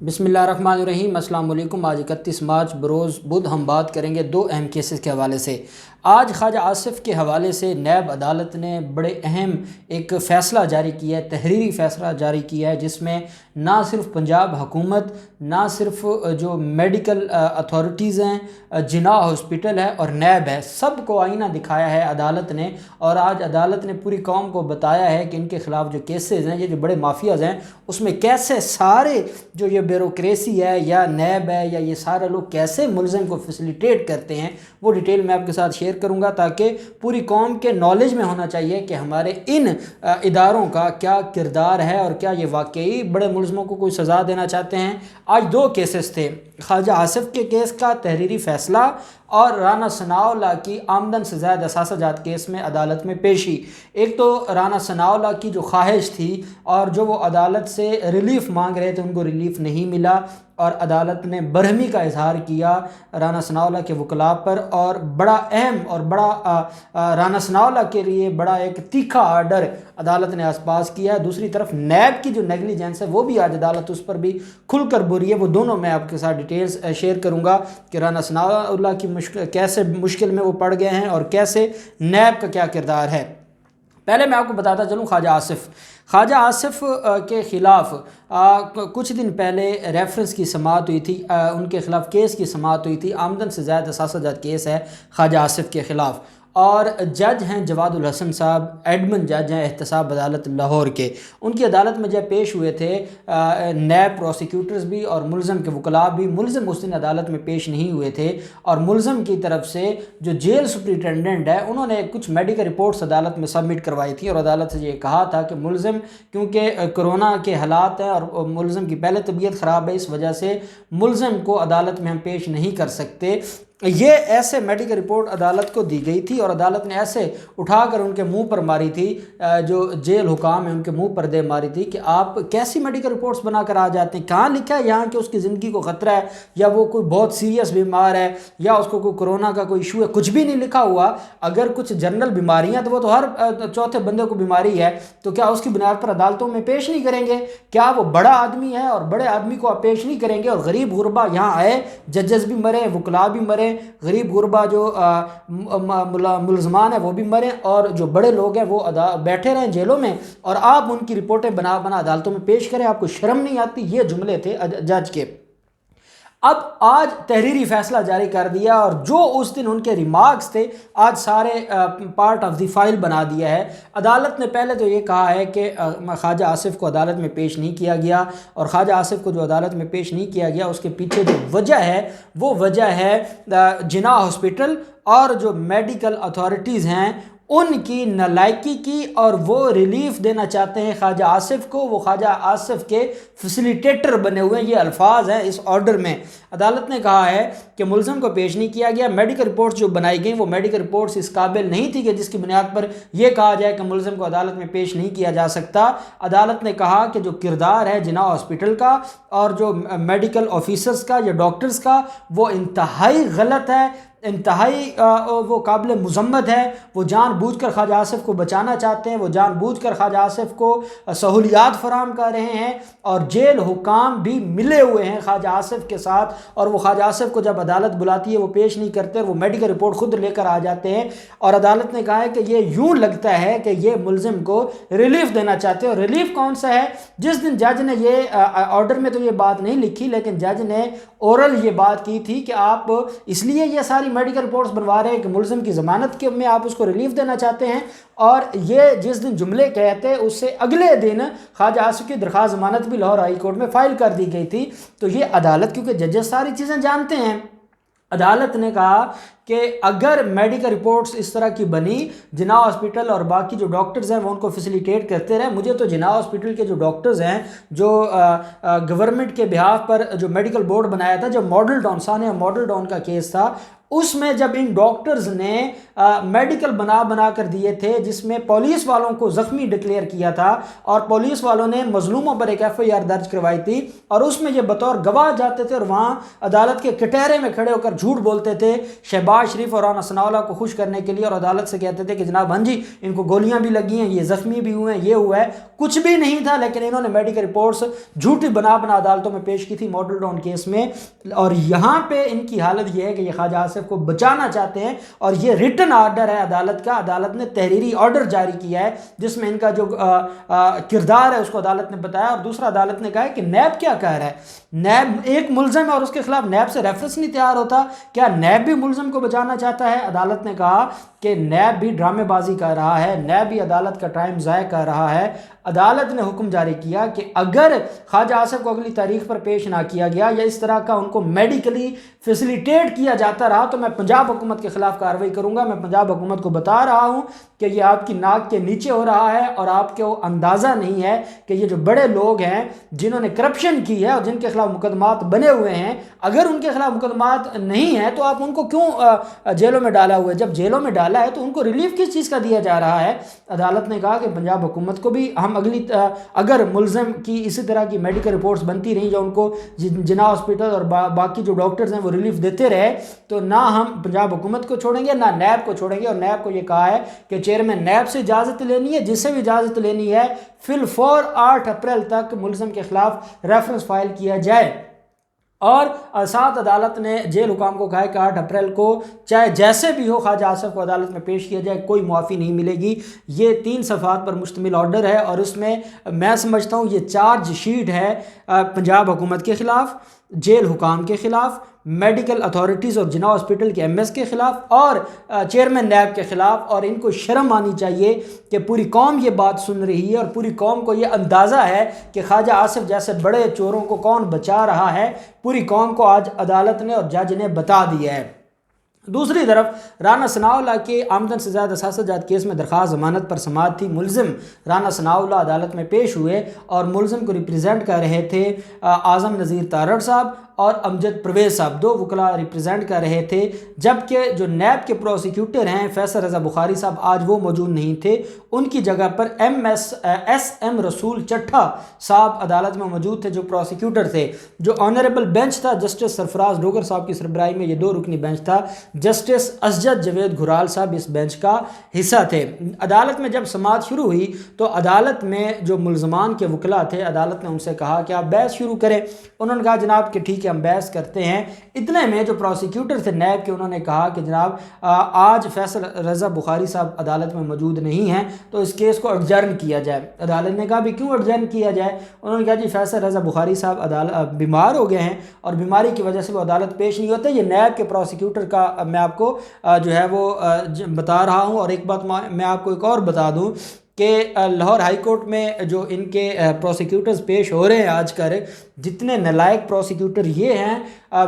बिस्मिल्लाहिर्रहमानिर्रहीम। अस्सलाम वालेकुम। आज 31 मार्च बरोज़ बुध हम बात करेंगे दो अहम केसेस के हवाले से। आज ख्वाजा आसिफ के हवाले से नैब अदालत ने बड़े अहम एक फ़ैसला जारी किया है, तहरीरी फ़ैसला जारी किया है, जिसमें ना सिर्फ पंजाब हुकूमत, ना सिर्फ जो मेडिकल अथॉरिटीज़ हैं, जिना हॉस्पिटल है और नैब है, सब को आईना दिखाया है अदालत ने। और आज अदालत ने पूरी कौम को बताया है कि इनके ख़िलाफ़ जो केसेस हैं, ये जो बड़े माफियाज़ हैं, उसमें कैसे सारे जो ये ब्यूरोक्रेसी है या नैब है या ये सारे लोग कैसे मुलज़िम को फैसिलिटेट करते हैं, वो डिटेल मैं आपके साथ शेयर करूंगा, ताकि पूरी कौम के नॉलेज में होना चाहिए कि हमारे इन इदारों का क्या किरदार है और क्या ये वाकई बड़े मुलज़िमों को कोई सज़ा देना चाहते हैं। आज दो केसेस थे, ख्वाजा आसिफ के केस का तहरीरी फ़ैसला और राना सनाउल्लाह की आमदन से ज़ायद असासाजात केस में अदालत में पेशी। एक तो राना सनाउल्लाह की जो ख्वाहिश थी और जो वो अदालत से रिलीफ़ मांग रहे थे, उनको रिलीफ़ नहीं मिला और अदालत ने बरहमी का इजहार किया राना सनाउल्लाह के वकला पर। और बड़ा अहम और बड़ा राना सनाउल्लाह के लिए बड़ा एक तीखा आर्डर अदालत ने आसपास किया है। दूसरी तरफ नैब की जो नेगलिजेंस है, वो भी आज अदालत उस पर भी खुलकर बुरी है। वो दोनों मैं आपके साथ डिटेल्स शेयर करूंगा कि राना सनाउल्लाह की कैसे मुश्किल में वो पड़ गए हैं और कैसे नैब का क्या किरदार है। पहले मैं आपको बताता चलूँ ख्वाजा आसिफ के ख़िलाफ़ कुछ दिन पहले रेफरेंस की समाअत हुई थी, उनके ख़िलाफ़ केस की समाअत हुई थी। आमदन से ज़्यादा असासाजात केस है ख्वाजा आसिफ के ख़िलाफ़, और जज हैं जवादुल हसन साहब, एडमिन जज हैं एहतसाब अदालत लाहौर के। उनकी अदालत में जब पेश हुए थे नैब प्रोसिक्यूटर्स भी और मुलज़िम के वकला भी। मुलज़िम उस दिन अदालत में पेश नहीं हुए थे और मुलज़िम की तरफ से जो जेल सुपरिटेंडेंट है, उन्होंने कुछ मेडिकल रिपोर्ट्स अदालत में सबमिट करवाई थी और अदालत से ये कहा था कि मुलज़िम, क्योंकि कोरोना के हालात हैं और मुलज़िम की पहले तबीयत ख़राब है, इस वजह से मुलज़िम को अदालत में हम पेश नहीं कर सकते। ये ऐसे मेडिकल रिपोर्ट अदालत को दी गई थी और अदालत ने ऐसे उठाकर उनके मुंह पर मारी थी, जो जेल हुकाम है उनके मुंह पर दे मारी थी कि आप कैसी मेडिकल रिपोर्ट्स बनाकर आ जाते हैं। कहाँ लिखा है यहाँ कि उसकी ज़िंदगी को ख़तरा है या वो कोई बहुत सीरियस बीमार है या उसको कोई कोरोना का कोई इशू है, कुछ भी नहीं लिखा हुआ। अगर कुछ जनरल बीमारियाँ तो वो तो हर चौथे बंदे को बीमारी है, तो क्या उसकी बुनियाद पर अदालतों में पेश नहीं करेंगे? क्या वो बड़ा आदमी है और बड़े आदमी को आप पेश नहीं करेंगे? और गरीब गुरबा यहाँ आए, जजेस भी मरे, वकला भी मरे, गरीब गुरबा जो मुलजमान है वो भी मरे और जो बड़े लोग हैं वो बैठे रहें जेलों में, और आप उनकी रिपोर्टें बना बना अदालतों में पेश करें। आपको शर्म नहीं आती? ये जुमले थे जज के। अब आज तहरीरी फ़ैसला जारी कर दिया और जो उस दिन उनके रिमार्क्स थे, आज सारे पार्ट ऑफ द फाइल बना दिया है। अदालत ने पहले तो ये कहा है कि ख्वाजा आसिफ को अदालत में पेश नहीं किया गया, और ख्वाजा आसिफ को जो अदालत में पेश नहीं किया गया उसके पीछे जो वजह है वो वजह है जिना हॉस्पिटल और जो मेडिकल अथॉरिटीज़ हैं उनकी नालायकी की, और वो रिलीफ देना चाहते हैं ख्वाजा आसिफ को। वो ख्वाजा आसिफ के फैसिलिटेटर बने हुए हैं, ये अल्फाज हैं इस ऑर्डर में। अदालत ने कहा है कि मुलज़िम को पेश नहीं किया गया। मेडिकल रिपोर्ट्स जो बनाई गई वो मेडिकल रिपोर्ट्स इस काबिल नहीं थी कि जिसकी बुनियाद पर यह कहा जाए कि मुलज़िम को अदालत में पेश नहीं किया जा सकता। अदालत ने कहा कि जो किरदार है जिना हॉस्पिटल का और जो मेडिकल ऑफिसर्स का या डॉक्टर्स का, वो इंतहाई गलत है, इंतहाई वो काबिल मुज़म्मत है। वो जानबूझकर ख्वाजा आसिफ को बचाना चाहते हैं, वो जानबूझकर ख्वाजा आसिफ को सहूलियात फराम कर रहे हैं, और जेल हुकाम भी मिले हुए हैं ख्वाजा आसिफ के साथ। और वो ख्वाजा आसिफ को जब अदालत बुलाती है वो पेश नहीं करते, वो मेडिकल रिपोर्ट खुद लेकर आ जाते हैं। और अदालत ने कहा है कि ये यूँ लगता है कि ये मुलज़िम को रिलीफ देना चाहते हैं। और रिलीफ कौन सा है? जिस दिन जज ने ये ऑर्डर में तो ये बात नहीं लिखी, लेकिन जज ने ओरल ये बात की थी कि आप इसलिए ये सारी मेडिकल रिपोर्ट्स बनवा रहे हैं कि मुलज़िम की ज़मानत के में आप उसको रिलीफ देना चाहते हैं। और ये जिस दिन जुमले कहते उससे अगले दिन ख्वाजा आसिफ की दरख्वास्त ज़मानत भी लाहौर हाई कोर्ट में फ़ाइल कर दी गई थी। तो ये अदालत, क्योंकि जजेस सारी चीज़ें जानते हैं, अदालत ने कहा कि अगर मेडिकल रिपोर्ट्स इस तरह की बनी, जिना हॉस्पिटल और बाकी जो डॉक्टर्स हैं वो उनको फैसिलिटेट करते रहे। मुझे तो जिना हॉस्पिटल के जो डॉक्टर्स हैं, जो गवर्नमेंट के बिहाफ पर जो मेडिकल बोर्ड बनाया था, जो मॉडल टाउन साने मॉडल टाउन का केस था, उसमें जब इन डॉक्टर्स ने मेडिकल बना कर दिए थे जिसमें पुलिस वालों को ज़ख्मी डिक्लेयर किया था और पुलिस वालों ने मजलूमों पर एक FIR दर्ज करवाई थी, और उसमें ये बतौर गवाह जाते थे और वहाँ अदालत के कटहरे में खड़े होकर झूठ बोलते थे। शहबाज शहबाज शरीफ और राना सनाउल्लाह को खुश करने के लिए, और अदालत से कहते थे कि जनाब हाँ जी इनको गोलियां भी लगी हैं, ये ज़ख्मी भी हुए हैं, ये हुआ है, कुछ भी नहीं था, लेकिन इन्होंने मेडिकल रिपोर्ट्स झूठी बना अदालतों में पेश की थी मॉडल टाउन केस में। और यहाँ पे इनकी हालत ये है कि ये ख्वाजा आसिफ को बचाना चाहते हैं, और ये रिटन आर्डर है अदालत का, अदालत ने तहरीरी ऑर्डर जारी किया है जिसमें इनका जो किरदार है उसको अदालत ने बताया। और दूसरा अदालत ने कहा है कि नैब क्या कह रहा है, नैब एक मुल्ज़िम है और उसके खिलाफ नैब से रेफरेंस नहीं तैयार होता, क्या नैब भी मुल्ज़िम को बचाना चाहता है? अदालत ने कहा कि नैब भी ड्रामेबाजी कर रहा है, नैब भी अदालत का टाइम ज़ाया कर रहा है। अदालत ने हुक्म जारी किया कि अगर ख्वाजा आसिफ को अगली तारीख पर पेश ना किया गया या इस तरह का उनको मेडिकली फैसिलिटेट किया जाता रहा तो मैं पंजाब हुकूमत के खिलाफ कार्रवाई करूंगा। मैं पंजाब हुकूमत को बता रहा हूं कि ये आपकी नाक के नीचे हो रहा है और आपको अंदाज़ा नहीं है कि ये जो बड़े लोग हैं जिन्होंने करप्शन की है और जिनके खिलाफ मुकदमात बने हुए हैं, अगर उनके खिलाफ मुकदमात नहीं है तो आप उनको क्यों जेलों में डाला हुआ है? जब जेलों में डाला है तो उनको रिलीफ किस चीज़ का दिया जा रहा है? अदालत ने कहा कि पंजाब हुकूमत को भी हम अगर मुल्ज़िम की इसी तरह की मेडिकल रिपोर्ट्स बनती रही या उनको जिन्ना हॉस्पिटल और बाकी जो डॉक्टर्स हैं वो रिलीफ देते रहे तो ना हम पंजाब हुकूमत को छोड़ेंगे ना नैब को छोड़ेंगे। और नैब को ये कहा है कि चेयरमैन नैब से इजाज़त लेनी है, जिससे भी इजाज़त लेनी है फिलफौर 8 अप्रैल तक मुल्ज़िम के खिलाफ रेफरेंस फाइल किया जाए। और साथ अदालत ने जेल हुकाम को कहा है कि 8 अप्रैल को चाहे जैसे भी हो ख्वाजा आसिफ को अदालत में पेश किया जाए, कोई मुआफ़ी नहीं मिलेगी। ये 3 सफ़ात पर मुश्तमिल ऑर्डर है और उसमें मैं समझता हूँ ये चार्ज शीट है पंजाब हुकूमत के ख़िलाफ़, जेल हुकाम के ख़िलाफ़, मेडिकल अथॉरिटीज़ और जिन्ना हॉस्पिटल के एमएस के ख़िलाफ़ और चेयरमैन नैब के ख़िलाफ़। और इनको शर्म आनी चाहिए कि पूरी कौम ये बात सुन रही है और पूरी कौम को ये अंदाज़ा है कि ख्वाजा आसिफ जैसे बड़े चोरों को कौन बचा रहा है। पूरी कौम को आज अदालत ने और जज ने बता दिया है। दूसरी तरफ राना सनाउल्लाह के आमदन से ज़्यादा असासाजात केस में दरख्वास्त ज़मानत पर समाअत थी। मुल्ज़िम राना सनाउल्लाह अदालत में पेश हुए और मुल्ज़िम को रिप्रेजेंट कर रहे थे आज़म नज़ीर तारड़ साहब और अमजद परवेज़ साहब, 2 वकला रिप्रेजेंट कर रहे थे। जबकि जो नैब के प्रोसिक्यूटर हैं फैसल रज़ा बुखारी साहब आज वो मौजूद नहीं थे, उनकी जगह पर SM रसूल चट्ठा साहब अदालत में मौजूद थे जो प्रोसिक्यूटर थे। जो ऑनरेबल बेंच था जस्टिस सरफराज डोगर साहब की सरबराही में, ये 2 रुकनी बेंच था, जस्टिस असजद जवेद घुराल साहब इस बेंच का हिस्सा थे। अदालत में जब समाअत शुरू हुई तो अदालत में जो मुल्ज़मान के वकला थे अदालत ने उनसे कहा कि आप बहस शुरू करें। उन्होंने कहा जनाब कि ठीक है हम बहस करते हैं। इतने में जो प्रोसिक्यूटर थे नैब के उन्होंने कहा कि जनाब आज फैसल रज़ा बुखारी साहब अदालत में मौजूद नहीं हैं तो इस केस को एडजर्न किया जाए। अदालत ने कहा भी क्यों एडजर्न किया जाए? उन्होंने कहा जी फैसल रज़ा बुखारी साहब बीमार हो गए हैं और बीमारी की वजह से वो अदालत पेश नहीं होते। ये नैब के प्रोसिक्यूटर का मैं आपको जो है वो बता रहा हूँ। और एक बात मैं आपको एक और बता दूँ कि लाहौर हाई कोर्ट में जो इनके प्रोसिक्यूटर्स पेश हो रहे हैं आजकल, जितने नलायक प्रोसिक्यूटर ये हैं,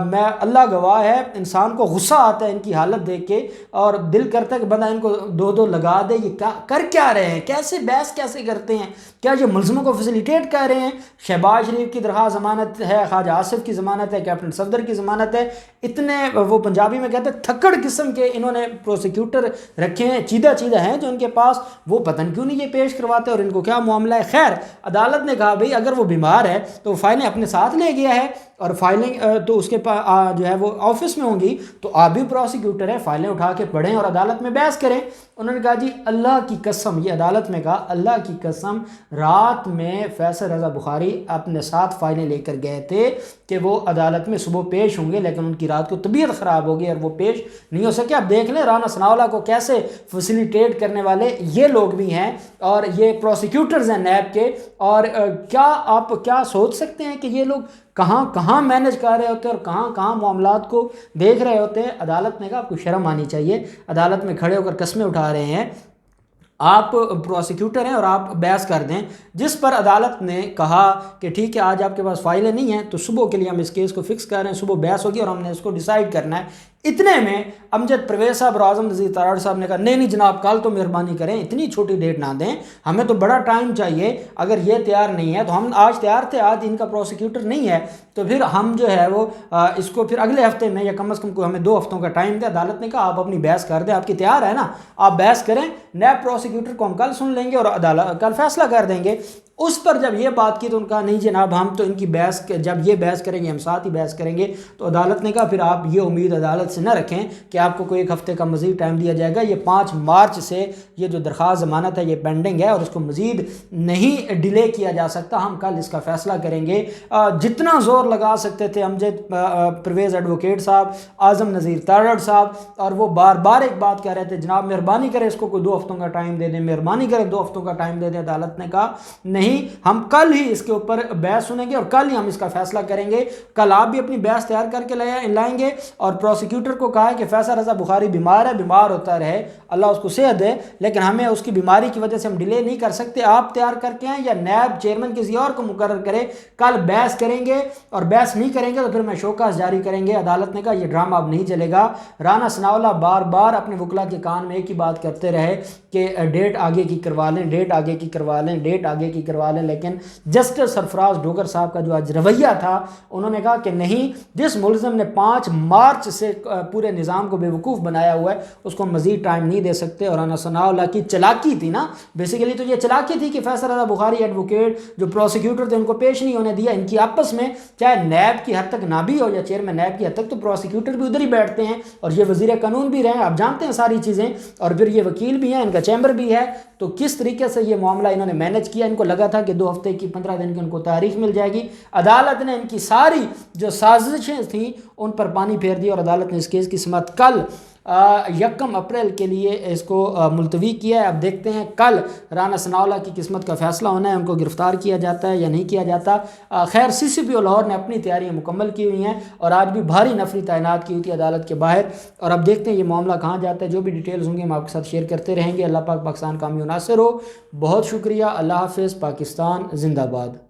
मैं अल्लाह गवाह है इंसान को गुस्सा आता है इनकी हालत देख के और दिल करता है कि बंदा इनको 2-2 लगा दे। ये क्या कर क्या रहे हैं, कैसे बहस कैसे करते हैं? क्या ये मुल्ज़िमों को फैसिलिटेट कर रहे हैं? शहबाज शरीफ की दरख्वास्त ज़मानत है, ख्वाजा आसिफ की ज़मानत है, कैप्टन सफदर की ज़मानत है। इतने वो पंजाबी में कहते हैं थक्कड़ किस्म के इन्होंने प्रोसिक्यूटर रखे हैं, चीदा हैं जो इनके पास, वो पता नहीं क्यों नहीं ये पेश करवाते और इनको क्या मामला है। खैर अदालत ने कहा भाई अगर वो बीमार है तो फाइलें अपने साथ ले गया है और फाइलिंग तो उसके पास जो है वो ऑफिस में होंगी, तो आप भी प्रोसिक्यूटर है, फाइलें उठा के पढ़ें और अदालत में बहस करें। उन्होंने कहा जी अल्लाह की कसम, ये अदालत में कहा अल्लाह की कसम, रात में फैसल रज़ा बुखारी अपने साथ फाइलें लेकर गए थे कि वो अदालत में सुबह पेश होंगे, लेकिन उनकी रात को तबीयत ख़राब हो गई और वो पेश नहीं हो सके। आप देख लें राना सनाउल्लाह को कैसे फैसिलिटेट करने वाले ये लोग भी हैं और ये प्रोसिक्यूटर्स हैं नैब के। और क्या आप क्या सोच सकते हैं कि ये लोग कहाँ मैनेज कर रहे होते हैं और कहाँ मामलात को देख रहे होते हैं? अदालत ने कहा आपको शर्म आनी चाहिए, अदालत में खड़े होकर कस्में उठा रहे हैं, आप प्रोसिक्यूटर हैं और आप बहस कर दें। जिस पर अदालत ने कहा कि ठीक है आज आपके पास फाइलें नहीं हैं तो सुबह के लिए हम इस केस को फिक्स कर रहे हैं, सुबह बहस होगी और हमने इसको डिसाइड करना है। इतने में अमजद परवेज़ साहब और आज़म नज़ीर तारड़ साहब ने कहा नहीं जनाब कल तो मेहरबानी करें, इतनी छोटी डेट ना दें, हमें तो बड़ा टाइम चाहिए। अगर ये तैयार नहीं है तो हम आज तैयार थे, आज इनका प्रोसिक्यूटर नहीं है तो फिर हम जो है वो इसको फिर अगले हफ्ते में या कम से कम को हमें 2 हफ्तों का टाइम दिया। अदालत ने कहा आप अपनी बहस कर दें, आपकी तैयार है ना, आप बहस करें, नैब प्रोसिक्यूटर को हम कल सुन लेंगे और अदालत कल फैसला कर देंगे। اس پر جب یہ بات کی تو ان کا نہیں جناب ہم تو ان کی بحث جب یہ بحث کریں گے ہم ساتھ ہی بحث کریں گے، تو عدالت نے کہا پھر آپ یہ امید عدالت سے نہ رکھیں کہ آپ کو کوئی ایک ہفتے کا مزید ٹائم دیا جائے گا، یہ 5 مارچ سے یہ جو درخواست ضمانت ہے یہ پینڈنگ ہے اور اس کو مزید نہیں ڈیلے کیا جا سکتا، ہم کل اس کا فیصلہ کریں گے۔ جتنا زور لگا سکتے تھے امجد پرویز ایڈوکیٹ صاحب، اعظم نذیر تارڑ صاحب، اور وہ بار بار ایک بات کہہ رہے تھے جناب مہربانی کرے اس کو کوئی 2 ہفتوں کا ٹائم دے دیں، مہربانی کرے 2 ہفتوں کا ٹائم دے دیں، عدالت نے کہا نہیں، ہم کل ہی اس کے اوپر بحث سنیں گے اور کل ہی ہم اس کا فیصلہ کریں گے، کل آپ بھی اپنی بحث تیار کر کے لائیں گے، اور پروسیکیوٹر کو کہا ہے کہ فیصل رضا بخاری بیمار ہے، بیمار ہوتا رہے، اللہ اس کو صحت دے، لیکن ہمیں اس کی بیماری کی وجہ سے ہم ڈیلے نہیں کر سکتے، آپ تیار کر کے ہیں یا نیب چیئرمین کسی اور کو مقرر کرے، کل بحث کریں گے، اور بحث نہیں کریں گے تو پھر میں شوکاز جاری کریں گے۔ عدالت نے کہا یہ ڈرامہ اب نہیں چلے گا۔ رانا ثناءاللہ بار بار اپنے وکلا کے کان میں ایک ہی بات کرتے رہے کہ ڈیٹ آگے کی کروا لیں، ڈیٹ آگے کی کروا لیں، ڈیٹ آگے کی کروا لیں، لیکن جسٹس سرفراز ڈوگر صاحب کا جو آج رویہ تھا، انہوں نے کہا کہ نہیں، جس ملزم نے 5 مارچ سے پورے نظام کو بے وقوف بنایا ہوا ہے اس کو مزید ٹائم نہیں دے سکتے۔ اور رانا ثناءاللہ کی چلاکی تھی نا، بیسیکلی تو یہ چلاکی تھی کہ فیصل رضا بخاری ایڈوکیٹ جو پروسیکیوٹر تھے ان کو پیش نہیں ہونے دیا، ان کی آپس میں چاہے نیب کی حد تک نہ بھی ہو یا چیئرمین نیب کی حد تک، تو پروسیکیوٹر بھی ادھر ہی بیٹھتے ہیں اور یہ وزیر قانون بھی رہے ہیں، آپ جانتے ہیں ساری چیزیں، اور پھر یہ وکیل بھی ہیں، ان کا چیمبر بھی ہے، تو کس طریقے سے یہ معاملہ انہوں نے مینج کیا۔ ان کو لگا تھا کہ 2 ہفتے کی 15 دن کی ان کو تاریخ مل جائے گی، عدالت نے ان کی ساری جو سازشیں تھیں ان پر پانی پھیر دی، اور عدالت نے اس کیس کی سماعت کل 1 اپریل کے لیے اس کو ملتوی کیا ہے۔ اب دیکھتے ہیں کل رانا ثناءاللہ کی قسمت کا فیصلہ ہونا ہے، ان کو گرفتار کیا جاتا ہے یا نہیں کیا جاتا۔ خیر CCPO لاہور نے اپنی تیاریاں مکمل کی ہوئی ہیں اور آج بھی بھاری نفری تعینات کی ہوئی تھی عدالت کے باہر، اور اب دیکھتے ہیں یہ معاملہ کہاں جاتا ہے۔ جو بھی ڈیٹیلز ہوں گے ہم آپ کے ساتھ شیئر کرتے رہیں گے۔ اللہ پاک پاکستان کامیاب ناصر ہو۔ بہت شکریہ، اللہ حافظ، پاکستان زندہ باد۔